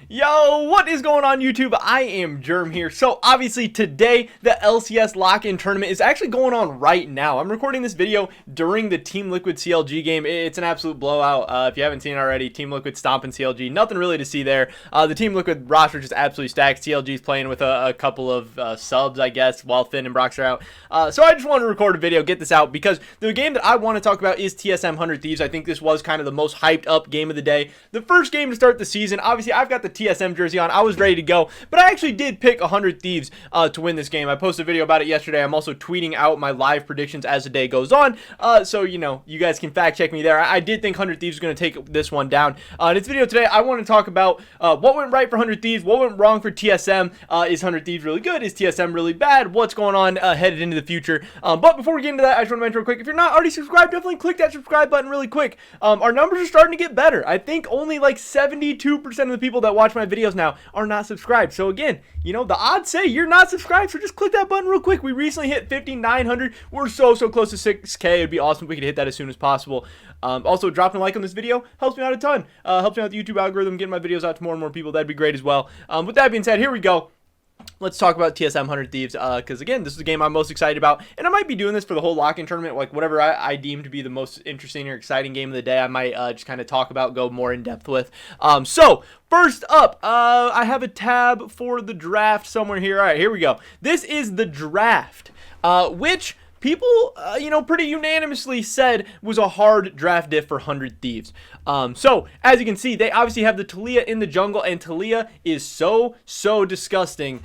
Yo, what is going on YouTube? I am Germ here. So obviously today the LCS lock-in tournament is actually going on right now. I'm recording this video during the Team Liquid CLG game. It's an absolute blowout. If you haven't seen it already, Team Liquid stomping CLG. Nothing really to see there. The Team Liquid roster just absolutely stacked. CLG's playing with a couple of subs, I guess, while Finn and Brox are out. So I just wanted to record a video, get this out, because the game that I want to talk about is TSM 100 Thieves. I think this was kind of the most hyped up game of the day. The first game to start the season. Obviously, I've got the TSM jersey on. I was ready to go, but I actually did pick 100 Thieves to win this game. I posted a video about it yesterday. I'm also tweeting out my live predictions as the day goes on, so you know, you guys can fact check me there. I did think 100 Thieves was going to take this one down. In this video today, I want to talk about what went right for 100 Thieves, what went wrong for TSM. Is 100 Thieves really good? Is TSM really bad? What's going on headed into the future? But before we get into that, I just want to mention real quick, if you're not already subscribed, definitely click that subscribe button really quick. Our numbers are starting to get better. I think only like 72% of the people that watch my videos now are not subscribed. So again, you know, the odds say you're not subscribed, so just click that button real quick. We recently hit 5,900. We're so close to 6K. It'd be awesome if we could hit that as soon as possible. Also, dropping a like on this video helps me out a ton. Helps me out the YouTube algorithm, getting my videos out to more and more people. That'd be great as well. With that being said, here we go. Let's talk about TSM 100 Thieves, because again, this is the game I'm most excited about, and I might be doing this for the whole lock-in tournament, like whatever I deem to be the most interesting or exciting game of the day, I might just kind of talk about, go more in depth with. So first up, I have a tab for the draft somewhere here. All right, here we go. This is the draft, which people, you know, pretty unanimously said was a hard draft diff for 100 Thieves. So, as you can see, they obviously have the Taliyah in the jungle, and Taliyah is so disgusting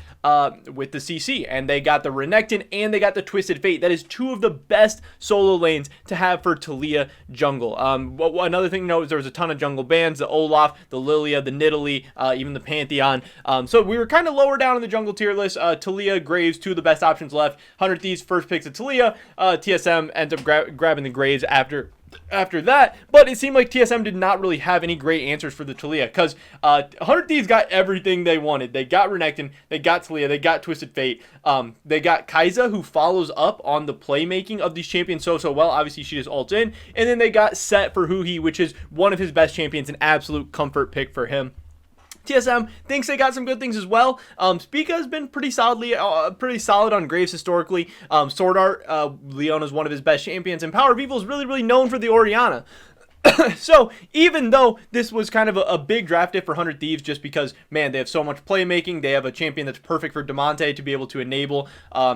with the CC. And they got the Renekton, and they got the Twisted Fate. That is two of the best solo lanes to have for Taliyah jungle. Another thing to note is there was a ton of jungle bans, the Olaf, the Lilia, the Nidalee, even the Pantheon. So we were kind of lower down in the jungle tier list. Taliyah, Graves, two of the best options left. 100 Thieves first picks of Taliyah. TSM ends up grabbing the Graves after that, but it seemed like TSM did not really have any great answers for the Taliyah, because 100 Thieves got everything they wanted. They got Renekton, they got Taliyah, they got Twisted Fate, they got Kai'Sa, who follows up on the playmaking of these champions so well. Obviously, she just ults in, and then they got Set for Huhi, which is one of his best champions, an absolute comfort pick for him. TSM thinks they got some good things as well. Spica has been pretty solid on Graves historically. Sword Art, Leona's one of his best champions, and Power of Evil is really known for the Orianna. So even though this was kind of a big draft diff for 100 Thieves, just because, man, they have so much playmaking, they have a champion that's perfect for Damonte to be able to enable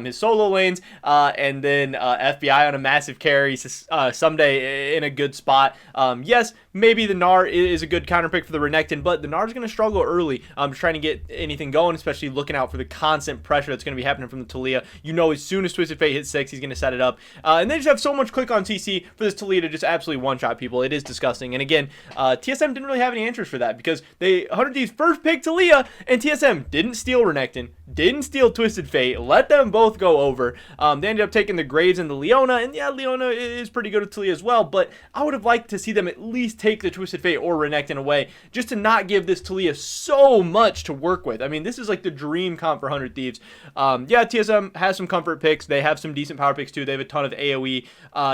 his solo lanes, and then FBI on a massive carry someday in a good spot. Yes, maybe the Gnar is a good counter pick for the Renekton, but the Gnar's going to struggle early trying to get anything going, especially looking out for the constant pressure that's going to be happening from the Taliyah. You know, as soon as Twisted Fate hits 6, he's going to set it up. And they just have so much click on CC for this Taliyah to just absolutely one-shot people. It is disgusting. And again, TSM didn't really have any answers for that, because 100 Thieves first picked Taliyah, and TSM didn't steal Renekton, didn't steal Twisted Fate, let them both go over. They ended up taking the Graves and the Leona, and yeah, Leona is pretty good at Taliyah as well, but I would have liked to see them at least take the Twisted Fate or Renekton away, just to not give this Taliyah so much to work with. I mean, this is like the dream comp for 100 Thieves. Yeah, TSM has some comfort picks. They have some decent power picks too. They have a ton of AoE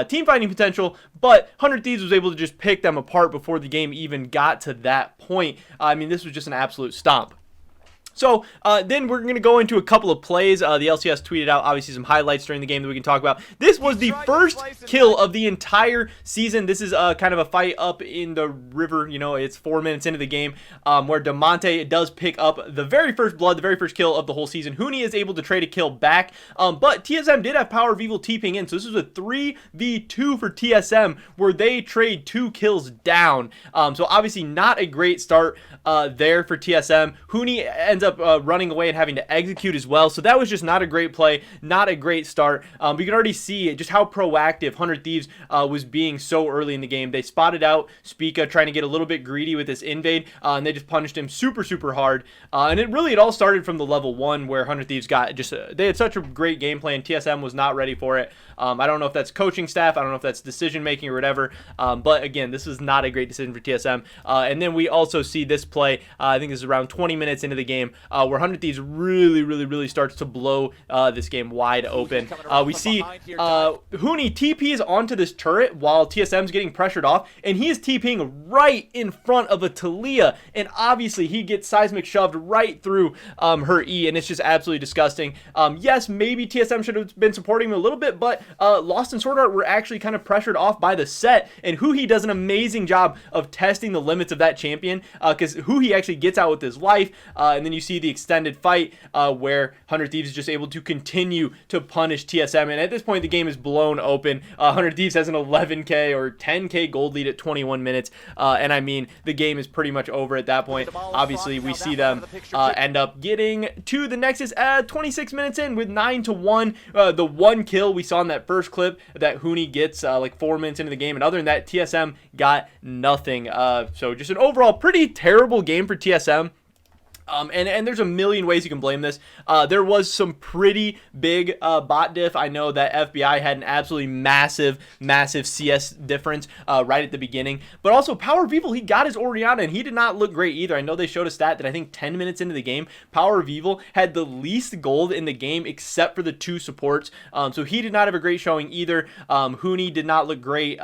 team fighting potential, but 100 Thieves was able to just pick them apart before the game even got to that point. I mean, this was just an absolute stomp. So then we're going to go into a couple of plays. The LCS tweeted out obviously some highlights during the game that we can talk about. This was the first kill of the entire season. This is kind of a fight up in the river. You know, it's 4 minutes into the game where Damonte does pick up the very first blood, the very first kill of the whole season. Huni is able to trade a kill back, but TSM did have Power of Evil TPing in. So this was a 3v2 for TSM where they trade 2 kills down. So obviously not a great start there for TSM. Huni ends up running away and having to execute as well, so that was just not a great play, not a great start. We can already see just how proactive 100 Thieves was being so early in the game. They spotted out Spica trying to get a little bit greedy with this invade, and they just punished him super hard, and it all started from the level 1 where 100 Thieves got just they had such a great game plan. TSM was not ready for it. I don't know if that's coaching staff, I don't know if that's decision making or whatever, but again, this is not a great decision for TSM. And then we also see this play, I think this is around 20 minutes into the game, where 100 Thieves really starts to blow this game wide open. We see Huni TPs onto this turret while TSM's getting pressured off, and he is TPing right in front of a Taliyah, and obviously he gets seismic shoved right through her E, and it's just absolutely disgusting. Yes, maybe TSM should have been supporting him a little bit, but Lost and Sword Art were actually kind of pressured off by the set, and Huhi does an amazing job of testing the limits of that champion, because Huhi actually gets out with his life, and then you see the extended fight where 100 Thieves is just able to continue to punish TSM, and at this point the game is blown open. 100 Thieves has an 11k or 10k gold lead at 21 minutes, and I mean the game is pretty much over at that point. Obviously we see them end up getting to the Nexus 26 minutes in with 9-1. The one kill we saw in that first clip that Huni gets like 4 minutes into the game, and other than that TSM got nothing. So just an overall pretty terrible game for TSM. And there's a million ways you can blame this. There was some pretty big bot diff. I know that FBI had an absolutely massive CS difference right at the beginning. But also, Power of Evil, he got his Orianna, and he did not look great either. I know they showed a stat that I think 10 minutes into the game, Power of Evil had the least gold in the game except for the 2 supports. So he did not have a great showing either. Huni did not look great.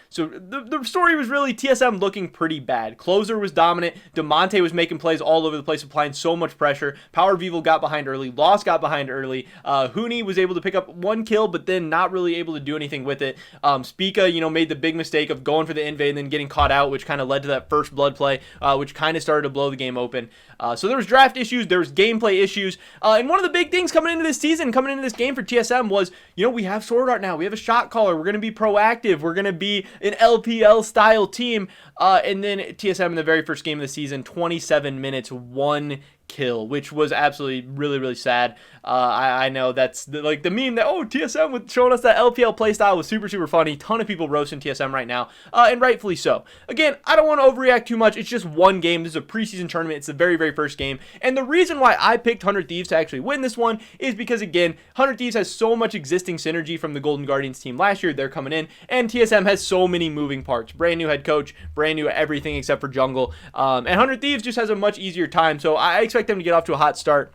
So the story was really TSM looking pretty bad. Closer was dominant. Demonte was making plays all over the place, applying so much pressure. Power of Evil got behind early. Lost got behind early. Huni was able to pick up 1 kill, but then not really able to do anything with it. Spica, made the big mistake of going for the invade and then getting caught out, which kind of led to that first blood play, which kind of started to blow the game open. So there was draft issues, there was gameplay issues, and one of the big things coming into this season, coming into this game for TSM was, we have Sword Art now, we have a shot caller, we're going to be proactive, we're going to be an LPL style team, and then TSM in the very first game of the season, 27 minutes, 1 kill, which was absolutely really sad. I know that's the meme that, TSM with showing us that LPL playstyle was super funny. Ton of people roasting TSM right now, and rightfully so. Again, I don't want to overreact too much. It's just one game. This is a preseason tournament. It's the very first game, and the reason why I picked 100 Thieves to actually win this one is because, again, 100 Thieves has so much existing synergy from the Golden Guardians team last year. They're coming in, and TSM has so many moving parts. Brand new head coach, brand new everything except for jungle, and 100 Thieves just has a much easier time, so I expect them to get off to a hot start.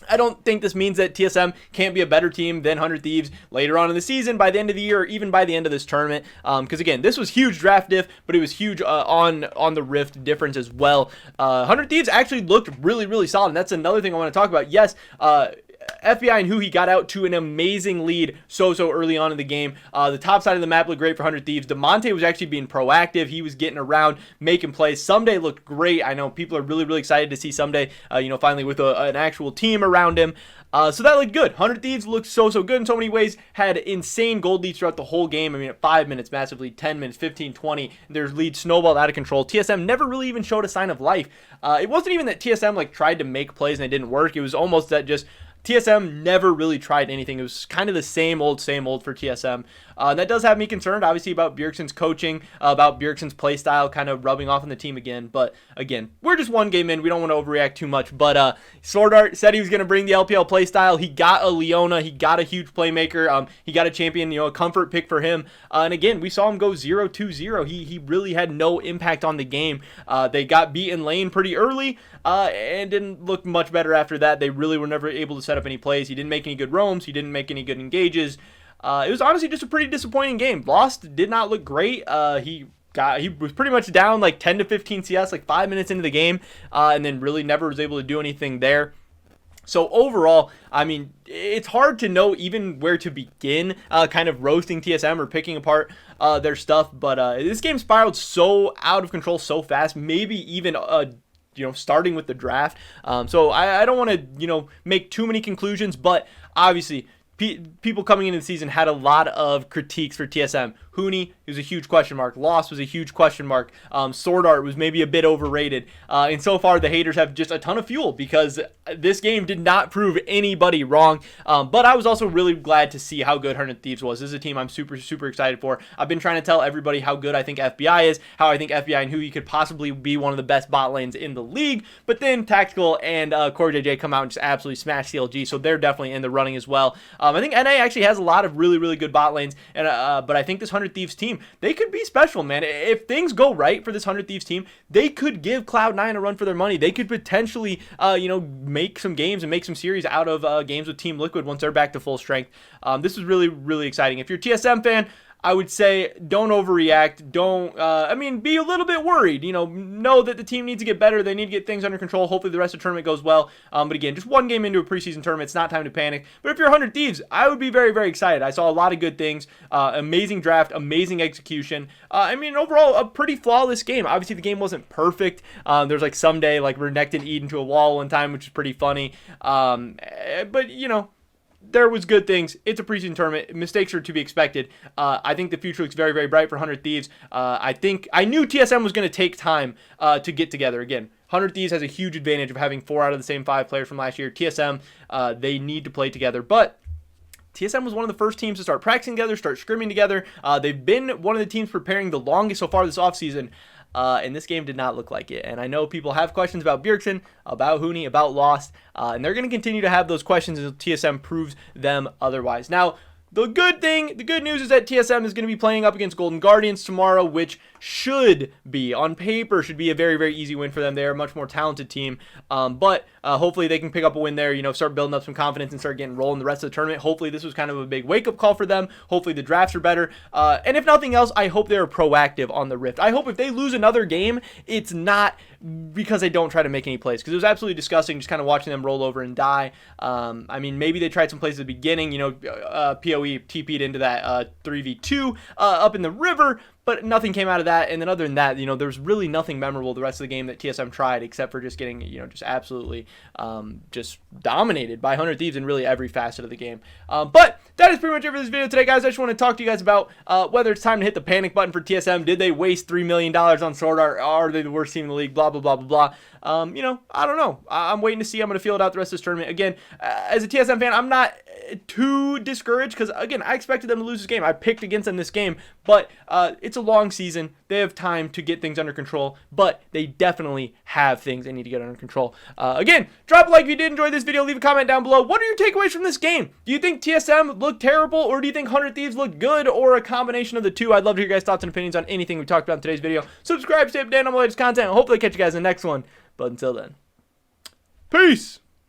I don't think this means that TSM can't be a better team than 100 Thieves later on in the season, by the end of the year, or even by the end of this tournament. Because again, this was huge draft diff, but it was huge on the Rift difference as well. 100 Thieves actually looked really solid, and that's another thing I want to talk about. Yes, FBI and Huhi got out to an amazing lead so early on in the game. The top side of the map looked great for 100 Thieves. Demonte was actually being proactive. He was getting around, making plays. Someday looked great. I know people are really excited to see Someday, finally with an actual team around him. So that looked good. 100 Thieves looked so good in so many ways. Had insane gold leads throughout the whole game. I mean, at 5 minutes, massive lead, 10 minutes, 15, 20. Their lead snowballed out of control. TSM never really even showed a sign of life. It wasn't even that TSM tried to make plays and it didn't work. It was almost that just TSM never really tried anything. It was kind of the same old for TSM. That does have me concerned, obviously, about Bjergsen's coaching, about Bjergsen's play style kind of rubbing off on the team again. But again, we're just one game in. We don't want to overreact too much. But Sword Art said he was going to bring the LPL play style. He got a Leona. He got a huge playmaker. He got a champion, a comfort pick for him. And again, we saw him go 0-2-0. He really had no impact on the game. They got beat in lane pretty early and didn't look much better after that. They really were never able to set up any plays. He didn't make any good roams. He didn't make any good engages. It was honestly just a pretty disappointing game. Lost did not look great. He was pretty much down 10 to 15 CS 5 minutes into the game, and then really never was able to do anything there. So overall, I mean, it's hard to know even where to begin kind of roasting TSM or picking apart their stuff, but this game spiraled so out of control so fast, maybe even starting with the draft. So I don't want to make too many conclusions, but obviously people coming into the season had a lot of critiques for TSM. Huni was a huge question mark. Lost was a huge question mark. Sword Art was maybe a bit overrated. And so far, the haters have just a ton of fuel because this game did not prove anybody wrong. But I was also really glad to see how good 100 Thieves was. This is a team I'm super excited for. I've been trying to tell everybody how good I think FBI is, how I think FBI and Huhi could possibly be one of the best bot lanes in the league. But then Tactical and CoreJJ come out and just absolutely smash CLG, so they're definitely in the running as well. I think NA actually has a lot of really good bot lanes, and but I think this 100 Thieves team they could be special, man. If things go right for this 100 Thieves team, they could give Cloud9 a run for their money. They could potentially, make some games and make some series out of games with Team Liquid once they're back to full strength. This is really, really exciting. If you're a TSM fan, I would say don't overreact. Don't, be a little bit worried. Know that the team needs to get better. They need to get things under control. Hopefully the rest of the tournament goes well. But again, just one game into a preseason tournament. It's not time to panic. But if you're 100 Thieves, I would be very, very excited. I saw a lot of good things. Amazing draft, amazing execution. Overall, a pretty flawless game. Obviously, the game wasn't perfect. There's like someday, like Renekton eat into a wall one time, which is pretty funny. There was good things. It's a preseason tournament. Mistakes are to be expected. I think the future looks very, very bright for 100 Thieves. I knew TSM was going to take time to get together. Again, 100 Thieves has a huge advantage of having 4 out of the same 5 players from last year. TSM, they need to play together. But TSM was one of the first teams to start practicing together, start scrimming together. They've been one of the teams preparing the longest so far this offseason. And this game did not look like it. And I know people have questions about Bjergsen, about Huni, about Lost, and they're going to continue to have those questions until TSM proves them otherwise. Now, the good news is that TSM is going to be playing up against Golden Guardians tomorrow, which should be, on paper, should be a very, very easy win for them. They are a much more talented team, but hopefully they can pick up a win there, start building up some confidence and start getting rolling the rest of the tournament. Hopefully this was kind of a big wake-up call for them. Hopefully the drafts are better, and if nothing else, I hope they're proactive on the Rift. I hope if they lose another game, it's not because they don't try to make any plays, because it was absolutely disgusting just kind of watching them roll over and die. Maybe they tried some plays at the beginning, PoE TP'd into that 3v2 up in the river, but nothing came out of that. And then other than that, there's really nothing memorable the rest of the game that TSM tried, except for just getting, just absolutely just dominated by 100 Thieves in really every facet of the game. But that is pretty much it for this video today, guys. I just want to talk to you guys about whether it's time to hit the panic button for TSM. Did they waste $3 million on Sword Art? Are they the worst team in the league? Blah, blah, blah, blah, blah. I don't know. I'm waiting to see. I'm going to feel it out the rest of this tournament. Again, as a TSM fan, I'm not too discouraged because, again, I expected them to lose this game. I picked against them this game, but it's a long season. They have time to get things under control, but they definitely have things they need to get under control. Again, drop a like if you did enjoy this video. Leave a comment down below. What are your takeaways from this game? Do you think TSM looked terrible, or do you think 100 Thieves looked good, or a combination of the two? I'd love to hear your guys' thoughts and opinions on anything we talked about in today's video. Subscribe, stay up to date on my latest content, and hopefully catch you guys in the next one. But until then, peace!